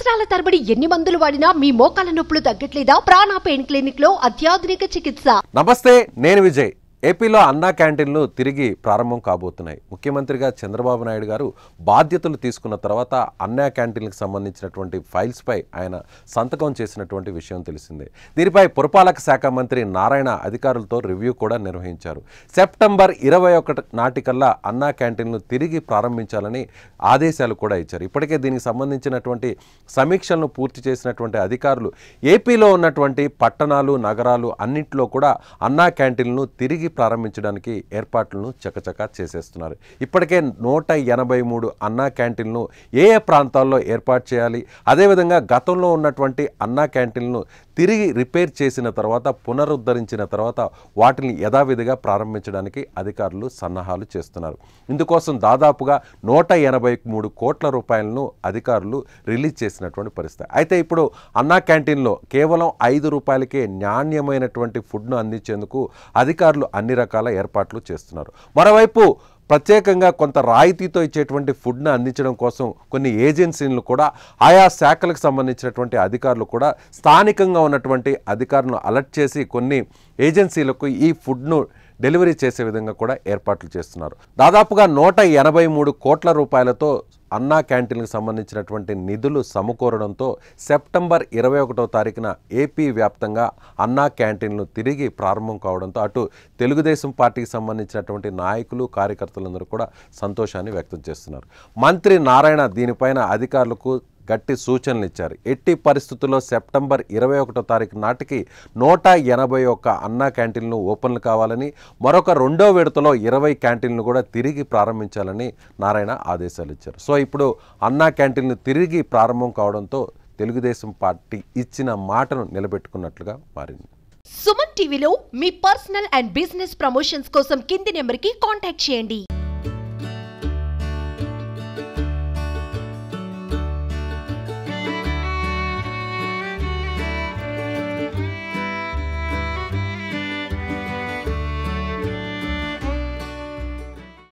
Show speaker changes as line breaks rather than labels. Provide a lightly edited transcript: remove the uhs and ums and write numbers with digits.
సంవత్సరాల తరబడి ఎన్ని మందులు వాడినా మీ మోకాల నొప్పులు తగ్గట్లేదా? ప్రాణ పెయిన్ క్లినిక్ లో అత్యాధునిక చికిత్స.
నమస్తే, నేను విజయ్. ఏపీలో అన్నా క్యాంటీన్లు తిరిగి ప్రారంభం కాబోతున్నాయి. ముఖ్యమంత్రిగా చంద్రబాబు నాయుడు గారు బాధ్యతలు తీసుకున్న తర్వాత అన్నా క్యాంటీన్లకు సంబంధించినటువంటి ఫైల్స్పై ఆయన సంతకం చేసినటువంటి విషయం తెలిసిందే. దీనిపై పురపాలక శాఖ మంత్రి నారాయణ అధికారులతో రివ్యూ కూడా నిర్వహించారు. సెప్టెంబర్ 21 నాటికల్లా అన్నా క్యాంటీన్లు తిరిగి ప్రారంభించాలని ఆదేశాలు కూడా ఇచ్చారు. ఇప్పటికే దీనికి సంబంధించినటువంటి సమీక్షలను పూర్తి చేసినటువంటి అధికారులు ఏపీలో ఉన్నటువంటి పట్టణాలు, నగరాలు అన్నింటిలో కూడా అన్నా క్యాంటీన్లను తిరిగి ప్రారంభించడానికి ఏర్పాట్లను చకచకా చేసేస్తున్నారు. ఇప్పటికే 183 అన్నా క్యాంటీన్లను ఏ ప్రాంతాల్లో ఏర్పాటు చేయాలి, అదేవిధంగా గతంలో ఉన్నటువంటి అన్నా క్యాంటీన్లను తిరిగి రిపేర్ చేసిన తర్వాత, పునరుద్ధరించిన తర్వాత వాటిని యథావిధిగా ప్రారంభించడానికి అధికారులు సన్నాహాలు చేస్తున్నారు. ఇందుకోసం దాదాపుగా 183 కోట్ల రూపాయలను అధికారులు రిలీజ్ చేసినటువంటి పరిస్థితి. అయితే ఇప్పుడు అన్నా క్యాంటీన్లో కేవలం 5 రూపాయలకే నాణ్యమైనటువంటి ఫుడ్ను అందించేందుకు అధికారులు అన్ని రకాల ఏర్పాట్లు చేస్తున్నారు. మరోవైపు ప్రత్యేకంగా కొంత రాయితీతో ఇచ్చేటువంటి ఫుడ్ను అందించడం కోసం కొన్ని ఏజెన్సీలను కూడా, ఆయా శాఖలకు సంబంధించినటువంటి అధికారులు కూడా స్థానికంగా ఉన్నటువంటి అధికారులను అలర్ట్ చేసి కొన్ని ఏజెన్సీలకు ఈ ఫుడ్ను డెలివరీ చేసే విధంగా కూడా ఏర్పాట్లు చేస్తున్నారు. దాదాపుగా 183 కోట్ల రూపాయలతో అన్నా క్యాంటీన్లకు సంబంధించినటువంటి నిధులు సమకూరడంతో సెప్టెంబర్ 21వ తారీఖున ఏపీ వ్యాప్తంగా అన్నా క్యాంటీన్లు తిరిగి ప్రారంభం కావడంతో అటు తెలుగుదేశం పార్టీకి సంబంధించినటువంటి నాయకులు, కార్యకర్తలందరూ కూడా సంతోషాన్ని వ్యక్తం చేస్తున్నారు. మంత్రి నారాయణ దీనిపైన అధికారులకు గట్టి సూచనలు ఇచ్చారు. ఎట్టి పరిస్థితుల్లో సెప్టెంబర్ 21వ తారీఖు నాటికి 181 అన్నా క్యాంటీన్లు ఓపెన్లు కావాలని, మరొక 2వ విడతలో 20 క్యాంటీన్లు కూడా తిరిగి ప్రారంభించాలని నారాయణ ఆదేశాలు ఇచ్చారు. సో ఇప్పుడు అన్నా క్యాంటీన్లు తిరిగి ప్రారంభం కావడంతో తెలుగుదేశం పార్టీ ఇచ్చిన మాటను నిలబెట్టుకున్నట్లుగా మారింది.
సుమన్ టీవీలో మీ పర్సనల్ అండ్ బిజినెస్ ప్రమోషన్స్ కోసం కింది నెంబర్కి కాంటాక్ట్ చేయండి.